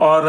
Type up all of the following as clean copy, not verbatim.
اور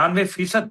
93%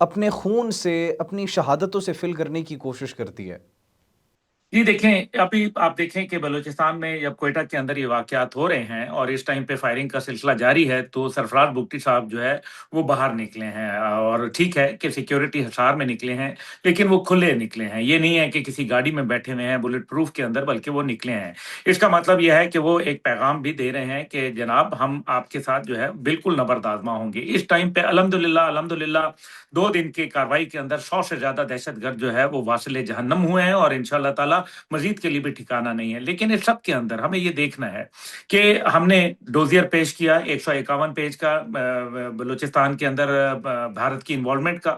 اپنے خون سے، اپنی شہادتوں سے فل کرنے کی کوشش کرتی ہے؟ جی دیکھیں، ابھی آپ دیکھیں کہ بلوچستان میں جب کوئٹہ کے اندر یہ واقعات ہو رہے ہیں اور اس ٹائم پہ فائرنگ کا سلسلہ جاری ہے، تو سرفراز بگٹی صاحب جو ہے وہ باہر نکلے ہیں، اور ٹھیک ہے کہ سیکیورٹی حصار میں نکلے ہیں، لیکن وہ کھلے نکلے ہیں۔ یہ نہیں ہے کہ کسی گاڑی میں بیٹھے ہوئے ہیں بلٹ پروف کے اندر، بلکہ وہ نکلے ہیں۔ اس کا مطلب یہ ہے کہ وہ ایک پیغام بھی دے رہے ہیں کہ جناب ہم آپ کے ساتھ جو ہے بالکل نبردآزما ہوں گے۔ اس ٹائم پہ الحمدللہ 2 دن کی کاروائی کے اندر 100 سے زیادہ دہشت گرد جو ہے وہ واصل جہنم ہوئے ہیں، اور انشاءاللہ تعالی مزید کے لیے بھی ٹھکانہ نہیں ہے۔ لیکن اس سب کے اندر ہمیں یہ دیکھنا ہے کہ ہم نے ڈوزیئر پیش کیا 151 پیج کا بلوچستان کے اندر بھارت کی انوالومنٹ کا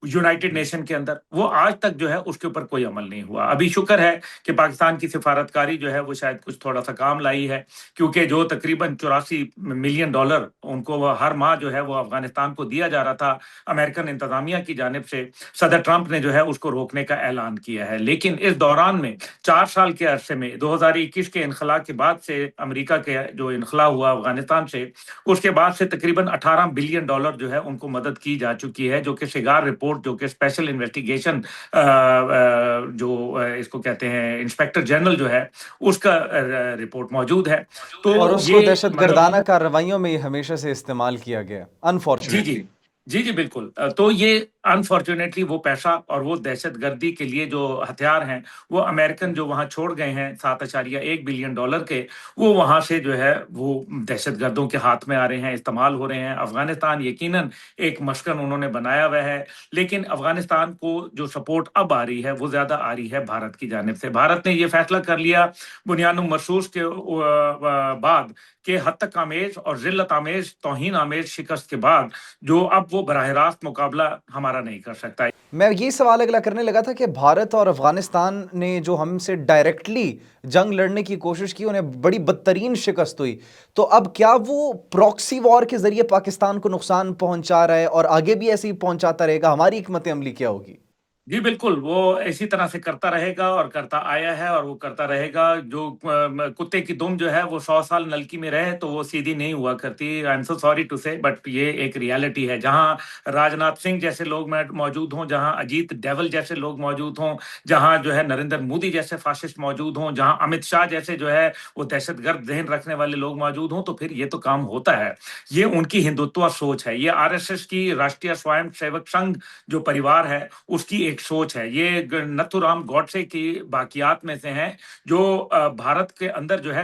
یونائٹڈ نیشن کے اندر، وہ آج تک جو ہے اس کے اوپر کوئی عمل نہیں ہوا۔ ابھی شکر ہے کہ پاکستان کی سفارتکاری جو ہے وہ شاید کچھ تھوڑا سا کام لائی ہے، کیونکہ جو تقریباً $84 ملین ان کو وہ ہر ماہ جو ہے وہ افغانستان کو دیا جا رہا تھا امریکن انتظامیہ کی جانب سے، صدر ٹرمپ نے جو ہے اس کو روکنے کا اعلان کیا ہے۔ لیکن اس دوران میں 4 سال کے عرصے میں 2021 کے انخلا کے بعد سے، امریکہ کے جو انخلا ہوا افغانستان سے، اس کے بعد سے تقریباً $18 بلین جو ہے ان کو مدد کی جا چکی ہے، جو کہ شگار رپورٹ، جو کہ اسپیشل انویسٹیگیشن جو اس کو کہتے ہیں انسپیکٹر جنرل جو ہے اس کا رپورٹ موجود ہے۔ تو اور اس کو یہ دہشت گردانہ کارروائیوں میں یہ ہمیشہ سے استعمال کیا گیا، جی جی انفارچونیٹلی۔ جی بالکل۔ تو یہ انفارچونیٹلی وہ پیسہ اور وہ دہشت گردی کے لیے جو ہتھیار ہیں، وہ امریکن جو وہاں چھوڑ گئے ہیں $7.1 بلین کے، وہ وہاں سے جو ہے وہ دہشت گردوں کے ہاتھ میں آ رہے ہیں، استعمال ہو رہے ہیں۔ افغانستان یقیناً ایک مسکن انہوں نے بنایا ہوا ہے، لیکن افغانستان کو جو سپورٹ اب آ رہی ہے وہ زیادہ آ رہی ہے بھارت کی جانب سے۔ بھارت نے یہ فیصلہ کر لیا بنیاد مرصوص کے بعد کہ حد تک آمیز اور ذلت آمیز، توہین آمیز شکست کے بعد جو اب وہ براہ راست مقابلہ ہمارا نہیں کر سکتا۔ میں یہ سوال اگلا کرنے لگا تھا کہ بھارت اور افغانستان نے جو ہم سے ڈائریکٹلی جنگ لڑنے کی کوشش کی، انہیں بڑی بدترین شکست ہوئی، تو اب کیا وہ پراکسی وار کے ذریعے پاکستان کو نقصان پہنچا رہا ہے اور آگے بھی ایسے ہی پہنچاتا رہے گا؟ ہماری حکمت عملی کیا ہوگی؟ جی بالکل، وہ اسی طرح سے کرتا رہے گا اور کرتا آیا ہے اور وہ کرتا رہے گا۔ جو کتے کی دم جو ہے وہ 100 سال نلکی میں رہے تو وہ سیدھی نہیں ہوا کرتی۔ I am so sorry to say, but یہ ایک ریالٹی ہے۔ جہاں راجناتھ سنگھ جیسے لوگ موجود ہوں، جہاں اجیت ڈیول جیسے لوگ موجود ہوں، جہاں جو ہے نریندر مودی جیسے فاشسٹ موجود ہوں، جہاں امت شاہ جیسے جو ہے وہ دہشت گرد ذہن رکھنے والے لوگ موجود ہوں، تو پھر یہ تو کام ہوتا ہے۔ یہ ان کی ہندوتوا سوچ ہے، یہ RSS کی راشٹریہ سوئم سیوک سنگھ جو پریوار ہے اس کی ایک سوچ ہے۔ یہ نتھو رام گوڈسے کی باقیات میں سے ہیں، جو بھارت کے اندر جو ہے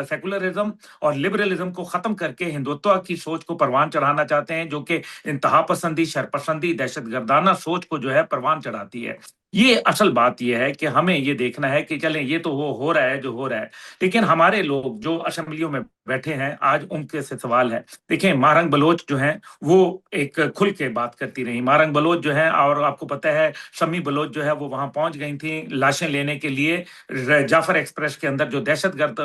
سیکولرزم اور لبرلزم کو ختم کر کے ہندوتوا کی سوچ کو پروان چڑھانا چاہتے ہیں، جو کہ انتہا پسندی، شرپسندی، دہشت گردانہ سوچ کو جو ہے پروان چڑھاتی ہے۔ یہ اصل بات یہ ہے کہ ہمیں یہ دیکھنا ہے کہ چلیں یہ تو وہ ہو رہا ہے جو ہو رہا ہے، لیکن ہمارے لوگ جو اسمبلیوں میں بیٹھے ہیں آج ان کے سے سوال ہے۔ دیکھیں، مارنگ بلوچ جو ہیں وہ ایک کھل کے بات کرتی رہی۔ مارنگ بلوچ جو ہیں، اور آپ کو پتہ ہے شمی بلوچ جو ہے وہ وہاں پہنچ گئی تھیں لاشیں لینے کے لیے۔ جعفر ایکسپریس کے اندر جو دہشت گرد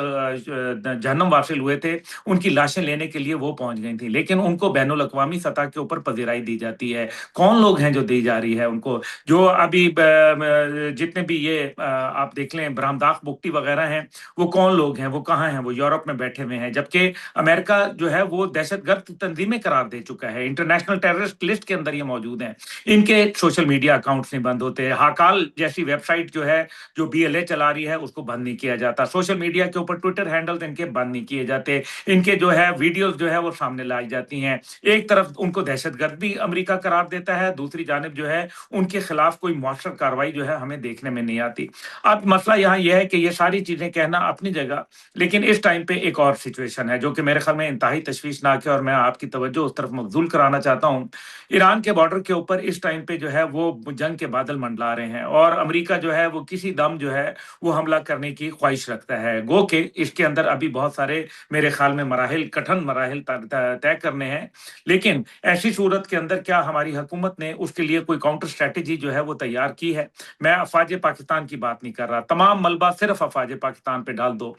جہنم واصل ہوئے تھے، ان کی لاشیں لینے کے لیے وہ پہنچ گئی تھیں، لیکن ان کو بین الاقوامی سطح کے اوپر پذیرائی دی جاتی ہے۔ کون لوگ ہیں جو دی جا رہی ہے ان کو؟ جو ابھی جتنے بھی یہ آپ دیکھ لیں برہمداغ بگٹی وغیرہ ہیں، وہ کون لوگ ہیں؟ وہ کہاں ہیں؟ وہ یورپ میں بیٹھے ہوئے ہیں، جبکہ امریکہ جو ہے وہ دہشت گرد تنظیمیں قرار دے چکا ہے، انٹرنیشنل ٹیررسٹ لسٹ کے اندر یہ موجود ہیں۔ ان کے سوشل میڈیا اکاؤنٹس نہیں بند ہوتے۔ ہاکال جیسی ویب سائٹ جو ہے، جو BLA چلا رہی ہے، اس کو بند نہیں کیا جاتا۔ سوشل میڈیا کے اوپر ٹویٹر ہینڈلز ان کے بند نہیں کیے جاتے۔ ان کے جو ہے ویڈیوز جو ہے وہ سامنے لائی جاتی ہیں۔ ایک طرف ان کو دہشت گرد بھی امریکہ قرار دیتا ہے، دوسری جانب جو ہے ان کے خلاف کوئی مؤثر کارروائی جو ہے ہمیں دیکھنے میں نہیں آتی۔ اب مسئلہ یہاں یہ ہے کہ یہ ساری چیزیں کہنا اپنی جگہ، لیکن اس ٹائم پہ ایک اور سچویشن ہے جو کہ میرے خیال میں انتہائی تشویشناک ہے، اور میں آپ کی توجہ اس طرف مبذول کرانا چاہتا ہوں۔ ایران کے بارڈر کے اوپر اس ٹائم پہ جو ہے وہ جنگ کے بادل منڈلا رہے ہیں، اور امریکہ جو ہے وہ کسی دم جو ہے وہ حملہ کرنے کی خواہش رکھتا ہے۔ گو کہ اس کے اندر ابھی بہت سارے میرے خیال میں کٹھن مراحل طے کرنے ہیں، لیکن ایسی صورت کے اندر کیا ہماری حکومت نے اس کے لیے کوئی کاؤنٹر اسٹریٹجی جو ہے وہ تیار کی ہے. میں افواج پاکستان کی بات نہیں کر رہا. تمام ملبہ صرف افواج پاکستان پہ ڈال دو.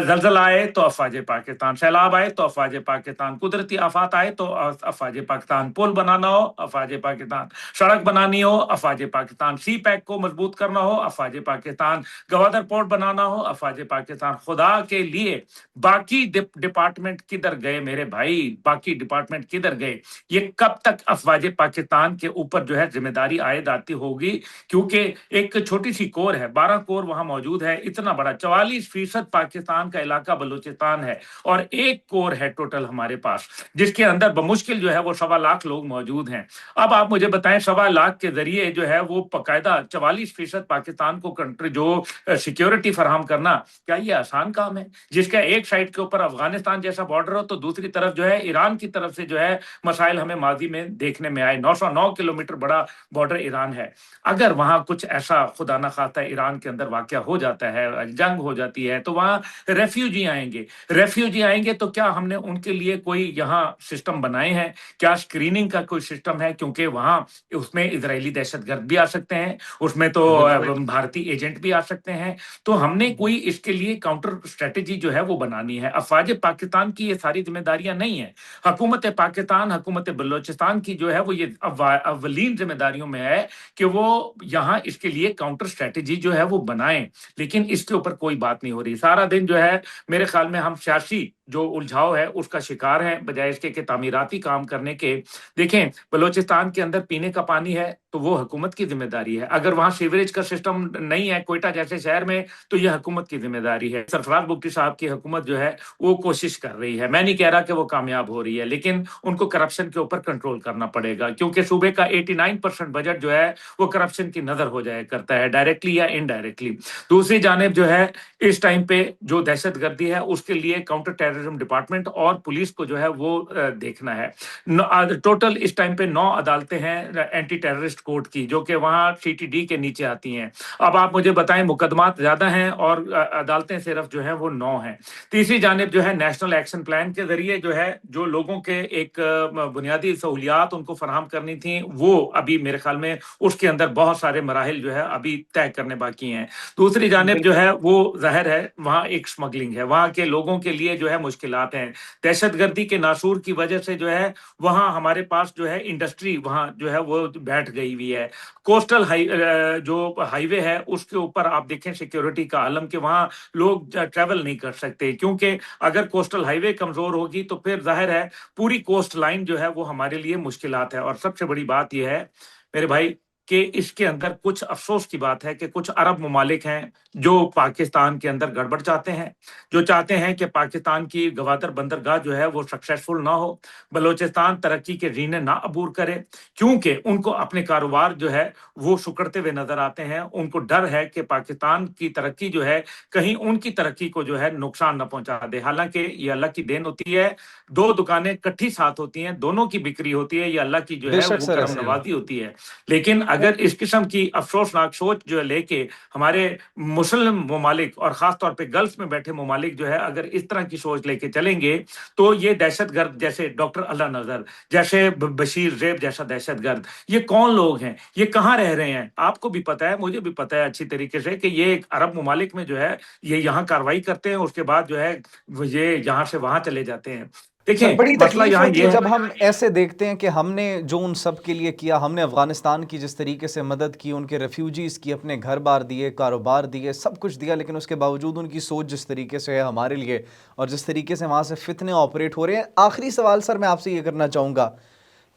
زلزلہ آئے تو افواج پاکستان, سیلاب آئے تو افواج پاکستان, قدرتی آفات آئے تو افواج پاکستان, پل بنانا ہو افواج پاکستان, سڑک بنانی ہو افواج پاکستان, سی پیک کو مضبوط کرنا ہو افواج پاکستان, گوادر پورٹ بنانا ہو افواج پاکستان. خدا کے لیے باقی ڈپارٹمنٹ کدھر گئے میرے بھائی؟ باقی ڈپارٹمنٹ کدھر گئے؟ یہ کب تک افواج پاکستان کے اوپر جو ہے ذمہ داری عائد آتی ہوگی؟ کیونکہ ایک چھوٹی سی کور ہے, 12 کور وہاں موجود ہے. اتنا بڑا 44% پاکستان کا علاقہ بلوچستان ہے, اور ایک کور ہے ٹوٹل ہمارے پاس, جس کے اندر بمشکل جو ہے وہ 1.25 لاکھ لوگ موجود ہیں. اب آپ مجھے بتائیں 1.25 لاکھ کے ذریعے جو ہے وہ باقاعدہ 44% پاکستان کو کنٹری جو سیکیورٹی فراہم کرنا, کیا یہ آسان کام ہے؟ جس کا ایک سائڈ کے اوپر افغانستان جیسا بارڈر ہو تو دوسری طرف جو ہے ایران کی طرف سے جو ہے مسائل ہمیں ماضی میں دیکھنے میں آئے. 909 کلومیٹر بڑا بارڈر ایران ہے. اگر وہاں کچھ ایسا خدا نہ خواستہ ایران کے اندر واقعہ ہو جاتا ہے, جنگ ہو جاتی ہے, تو وہاں ریفیوجی آئیں گے. ریفیوجی آئیں گے تو کیا ہم نے ان کے لیے کوئی یہاں سسٹم بنائے ہیں؟ کیا اسکریننگ کا کوئی سسٹم ہے؟ کیونکہ وہاں اس میں اسرائیلی دہشت گرد بھی آ سکتے ہیں, اس میں تو بھارتی ایجنٹ بھی آ سکتے ہیں. تو ہم نے کوئی اس کے لیے کاؤنٹر اسٹریٹجی جو ہے وہ بنانی ہے. افواج پاکستان کی یہ ساری ذمہ داریاں نہیں ہیں. حکومت پاکستان, حکومت بلوچستان کی جو ہے وہ یہ اولین ذمہ داریوں میں ہے کہ وہ یہاں اس کے لیے کاؤنٹر اسٹریٹجی جو ہے وہ بنائیں. لیکن اس کے اوپر کوئی بات نہیں ہو رہی. سارا دن جو ہے میرے خیال میں ہم سیاسی جو الجھاؤ ہے اس کا شکار ہیں, بجائے اس کے کہ تعمیراتی کام کرنے کے. دیکھیں بلوچستان کے اندر پینے کا پانی ہے تو وہ حکومت کی ذمہ داری ہے. اگر وہاں سیوریج کا سسٹم نہیں ہے کوئٹہ جیسے شہر میں تو یہ حکومت کی ذمہ داری ہے. سرفراز بگٹی صاحب کی حکومت جو ہے وہ کوشش کر رہی ہے. میں نہیں کہہ رہا کہ وہ کامیاب ہو رہی ہے, لیکن ان کو کرپشن کے اوپر کنٹرول کرنا پڑے گا, کیونکہ صوبے کا 89% بجٹ جو ہے وہ کرپشن کی نظر ہو جایا کرتا ہے, ڈائریکٹلی یا انڈائریکٹلی. دوسری جانب جو ہے اس ٹائم پہ جو دہشت گردی ہے اس کے لیے کاؤنٹر ٹیررزم ڈپارٹمنٹ اور پولیس کو جو ہے وہ دیکھنا ہے. ٹوٹل اس ٹائم پہ 9 عدالتیں ہیں اینٹی ٹیررسٹ کورٹ کی, جو کہ وہاں CTD کے نیچے آتی ہیں. اب آپ مجھے بتائیں مقدمات زیادہ ہیں اور عدالتیں صرف جو ہیں وہ 9 ہیں. تیسری جانب جو ہے نیشنل ایکشن پلان کے ذریعے جو ہے جو لوگوں کے ایک بنیادی سہولیات ان کو فراہم کرنی تھیں, وہ ابھی میرے خیال میں اس کے اندر بہت سارے مراحل جو ہے ابھی طے کرنے باقی ہیں. دوسری جانب جو ہے وہ ظاہر ہے وہاں ایک سمگلنگ ہے, وہاں کے لوگوں کے لیے جو ہے مشکلات ہیں. دہشت گردی کے ناسور کی وجہ سے جو ہے وہاں ہمارے پاس جو ہے انڈسٹری وہاں جو ہے وہ بیٹھ گئی ہوئی ہے. کوسٹل جو ہائی وے ہے اس کے اوپر آپ دیکھیں سیکیورٹی کا عالم کہ وہاں لوگ ٹریول نہیں کر سکتے, کیونکہ اگر کوسٹل ہائی وے کمزور ہوگی تو پھر ظاہر ہے پوری کوسٹ لائن جو ہے وہ ہمارے لیے مشکلات ہے. اور سب سے بڑی بات یہ ہے میرے بھائی کہ اس کے اندر کچھ افسوس کی بات ہے کہ کچھ عرب ممالک ہیں جو پاکستان کے اندر گڑبڑ چاہتے ہیں, جو چاہتے ہیں کہ پاکستان کی گوادر بندرگاہ جو ہے وہ سکسیسفل نہ ہو, بلوچستان ترقی کے زینے نہ عبور کرے, کیونکہ ان کو اپنے کاروبار جو ہے وہ سکڑتے ہوئے نظر آتے ہیں. ان کو ڈر ہے کہ پاکستان کی ترقی جو ہے کہیں ان کی ترقی کو جو ہے نقصان نہ پہنچا دے. حالانکہ یہ اللہ کی دین ہوتی ہے, 2 دکانیں کٹھی ساتھ ہوتی ہیں, دونوں کی بکری ہوتی ہے, یہ اللہ کی جو بے ہے شک وہ سر, کرم ایسے ہی نوازی ہوتی ہے. لیکن اگر اس قسم کی افسوسناک سوچ جو لے کے ہمارے مسلم ممالک اور خاص طور پہ گلف میں بیٹھے ممالک جو ہے اگر اس طرح کی سوچ لے کے چلیں گے تو یہ دہشت گرد جیسے ڈاکٹر اللہ نظر, جیسے بشیر زیب جیسا دہشت گرد, یہ کون لوگ ہیں, یہ کہاں رہ رہے ہیں؟ آپ کو بھی پتا ہے, مجھے بھی پتا ہے اچھی طریقے سے کہ یہ ایک عرب ممالک میں جو ہے یہ یہاں کاروائی کرتے ہیں, اس کے بعد جو ہے یہ یہاں سے وہاں چلے جاتے ہیں. سر دیکھیں بڑی مسئلہ تکلیف یہاں ہوتی ہے یہ ہے. جب ہم ایسے دیکھتے ہیں کہ ہم نے جو ان سب کے لیے کیا, ہم نے افغانستان کی جس طریقے سے مدد کی, ان کے ریفیوجیز کی, اپنے گھر بار دیے, کاروبار دیے, سب کچھ دیا, لیکن اس کے باوجود ان کی سوچ جس طریقے سے ہے ہمارے لیے اور جس طریقے سے وہاں سے فتنے آپریٹ ہو رہے ہیں. آخری سوال سر میں آپ سے یہ کرنا چاہوں گا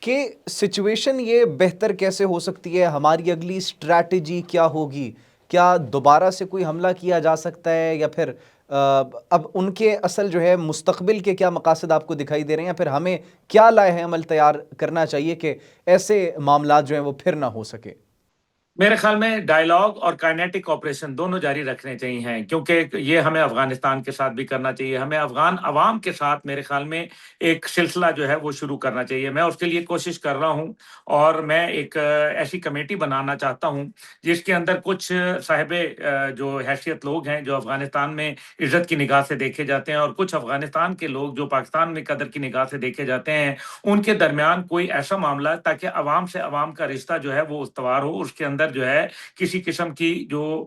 کہ سچویشن یہ بہتر کیسے ہو سکتی ہے, ہماری اگلی اسٹریٹجی کیا ہوگی, کیا دوبارہ سے کوئی حملہ کیا جا سکتا ہے, یا پھر اب ان کے اصل جو ہے مستقبل کے کیا مقاصد آپ کو دکھائی دے رہے ہیں, یا پھر ہمیں کیا لائحہ عمل تیار کرنا چاہیے کہ ایسے معاملات جو ہیں وہ پھر نہ ہو سکے؟ میرے خیال میں ڈائلاگ اور کائنیٹک آپریشن دونوں جاری رکھنے چاہیے, کیونکہ یہ ہمیں افغانستان کے ساتھ بھی کرنا چاہیے, ہمیں افغان عوام کے ساتھ میرے خیال میں ایک سلسلہ جو ہے وہ شروع کرنا چاہیے. میں اس کے لیے کوشش کر رہا ہوں اور میں ایک ایسی کمیٹی بنانا چاہتا ہوں جس کے اندر کچھ صاحب جو حیثیت لوگ ہیں جو افغانستان میں عزت کی نگاہ سے دیکھے جاتے ہیں, اور کچھ افغانستان کے لوگ جو پاکستان میں قدر کی نگاہ سے دیکھے جاتے ہیں, ان کے درمیان کوئی ایسا معاملہ تاکہ عوام سے عوام کا رشتہ جو ہے وہ استوار ہو, اس کے اندر اندر جو ہے کسی قسم کی جو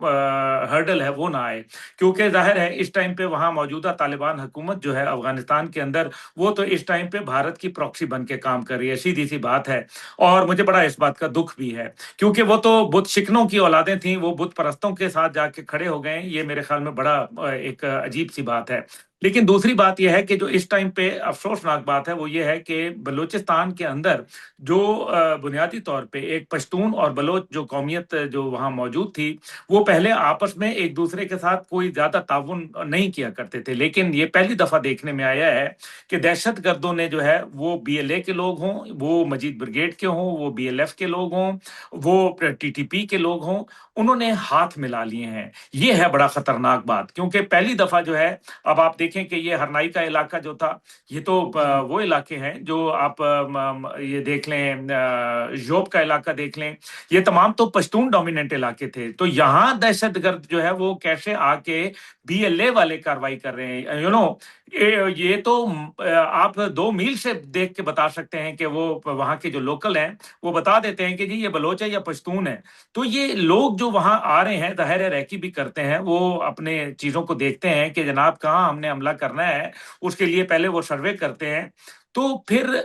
ہرڈل ہے وہ نہ آئے، کیونکہ ظاہر ہے اس ٹائم پہ وہاں موجودہ طالبان حکومت جو ہے افغانستان کے اندر، وہ تو اس ٹائم پہ بھارت کی پراکسی بن کے کام کر رہی ہے، سیدھی سی بات ہے۔ اور مجھے بڑا اس بات کا دکھ بھی ہے، کیونکہ وہ تو بت شکنوں کی اولادیں تھیں، وہ بت پرستوں کے ساتھ جا کے کھڑے ہو گئے، یہ میرے خیال میں بڑا ایک عجیب سی بات ہے۔ لیکن دوسری بات یہ ہے کہ جو اس ٹائم پہ افسوسناک بات ہے وہ یہ ہے کہ بلوچستان کے اندر جو بنیادی طور پہ ایک پشتون اور بلوچ جو قومیت جو وہاں موجود تھی، وہ پہلے آپس میں ایک دوسرے کے ساتھ کوئی زیادہ تعاون نہیں کیا کرتے تھے، لیکن یہ پہلی دفعہ دیکھنے میں آیا ہے کہ دہشت گردوں نے جو ہے وہ بی ایل اے کے لوگ ہوں، وہ مجید بریگیڈ کے ہوں، وہ بی ایل ایف کے لوگ ہوں، وہ ٹی ٹی پی کے لوگ ہوں، انہوں نے ہاتھ ملا لیے ہیں۔ یہ ہے بڑا خطرناک بات، کیونکہ پہلی دفعہ جو ہے، اب آپ دیکھیں کہ یہ ہرنائی کا علاقہ جو تھا، یہ تو وہ علاقے ہیں جو آپ یہ دیکھ لیں، جوب کا علاقہ دیکھ لیں، یہ تمام تو پشتون ڈومیننٹ علاقے تھے، تو یہاں دہشت گرد جو ہے وہ کیسے آ کے بی ایل اے والے کاروائی کر رہے ہیں، یہ تو آپ 2 میل سے دیکھ کے بتا سکتے ہیں کہ وہ وہاں کے جو لوکل ہیں وہ بتا دیتے ہیں کہ جی یہ بلوچ ہے یا پشتون ہے۔ تو یہ لوگ جو وہاں آ رہے ہیں، ظاہر ریکی بھی کرتے ہیں، وہ اپنے چیزوں کو دیکھتے ہیں کہ جناب کہاں ہم نے حملہ کرنا ہے، اس کے لیے پہلے وہ سروے کرتے ہیں، تو پھر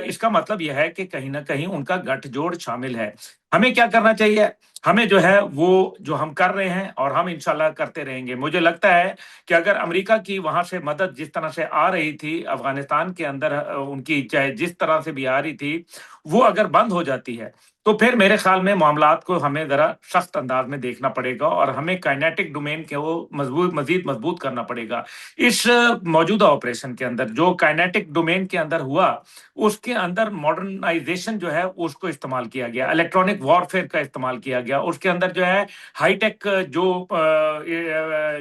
اس کا مطلب یہ ہے کہ کہیں نہ کہیں ان کا گٹھ جوڑ شامل ہے۔ ہمیں کیا کرنا چاہیے؟ ہمیں جو ہے وہ جو ہم کر رہے ہیں اور ہم انشاءاللہ کرتے رہیں گے۔ مجھے لگتا ہے کہ اگر امریکہ کی وہاں سے مدد جس طرح سے آ رہی تھی افغانستان کے اندر، ان کی چاہے جس طرح سے بھی آ رہی تھی، وہ اگر بند ہو جاتی ہے تو پھر میرے خیال میں معاملات کو ہمیں ذرا سخت انداز میں دیکھنا پڑے گا، اور ہمیں کائنیٹک ڈومین کے وہ مزید مضبوط کرنا پڑے گا۔ اس موجودہ آپریشن کے اندر جو کائنیٹک ڈومین کے اندر ہوا، اس کے اندر ماڈرنائزیشن جو ہے اس کو استعمال کیا گیا، الیکٹرانک وارفیئر کا استعمال کیا گیا، اس کے اندر جو ہے ہائی ٹیک جو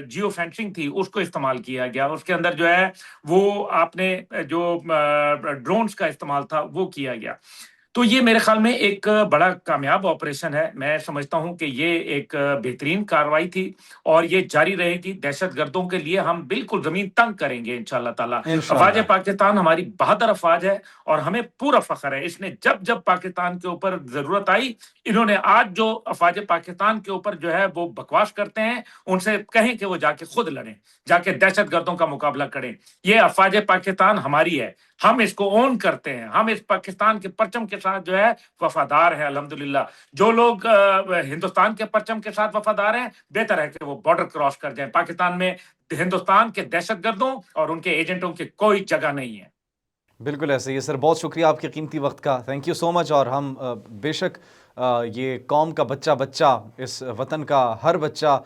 جیو فینسنگ تھی اس کو استعمال کیا گیا، اس کے اندر جو ہے وہ آپ نے جو ڈرونز کا استعمال تھا وہ کیا گیا۔ تو یہ میرے خیال میں ایک بڑا کامیاب آپریشن ہے، میں سمجھتا ہوں کہ یہ ایک بہترین کارروائی تھی اور یہ جاری رہے گی۔ دہشت گردوں کے لیے ہم بالکل زمین تنگ کریں گے انشاءاللہ تعالی۔ افواج پاکستان ہماری بہادر افواج ہے اور ہمیں پورا فخر ہے، اس نے جب پاکستان کے اوپر ضرورت آئی، انہوں نے آج جو افواج پاکستان کے اوپر جو ہے وہ بکواس کرتے ہیں، ان سے کہیں کہ وہ جا کے خود لڑیں، جا کے دہشت گردوں کا مقابلہ کریں۔ یہ افواج پاکستان ہماری ہے، ہم اس کو اون کرتے ہیں، ہم اس پاکستان کے پرچم کے ساتھ جو ہے وفادار ہیں الحمدللہ۔ جو لوگ ہندوستان کے پرچم کے ساتھ وفادار ہیں، بہتر ہے کہ وہ بارڈر کراس کر جائیں۔ پاکستان میں ہندوستان کے دہشت گردوں اور ان کے ایجنٹوں کی کوئی جگہ نہیں ہے۔ بالکل ایسے ہی ہے سر، بہت شکریہ آپ کے قیمتی وقت کا، تھینک یو سو مچ۔ اور ہم بے شک یہ قوم کا بچہ اس وطن کا ہر بچہ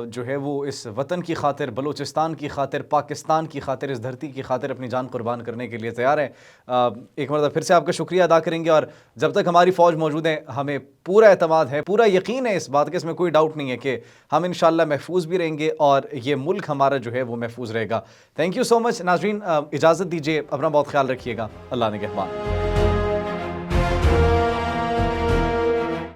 جو ہے وہ اس وطن کی خاطر، بلوچستان کی خاطر، پاکستان کی خاطر، اس دھرتی کی خاطر اپنی جان قربان کرنے کے لیے تیار ہے۔ ایک مرتبہ پھر سے آپ کا شکریہ ادا کریں گے، اور جب تک ہماری فوج موجود ہے ہمیں پورا اعتماد ہے، پورا یقین ہے اس بات کے، اس میں کوئی ڈاؤٹ نہیں ہے کہ ہم انشاءاللہ محفوظ بھی رہیں گے اور یہ ملک ہمارا جو ہے وہ محفوظ رہے گا۔ تھینک یو سو مچ ناظرین، اجازت دیجیے، اپنا بہت خیال رکھیے گا، اللہ نگہبان۔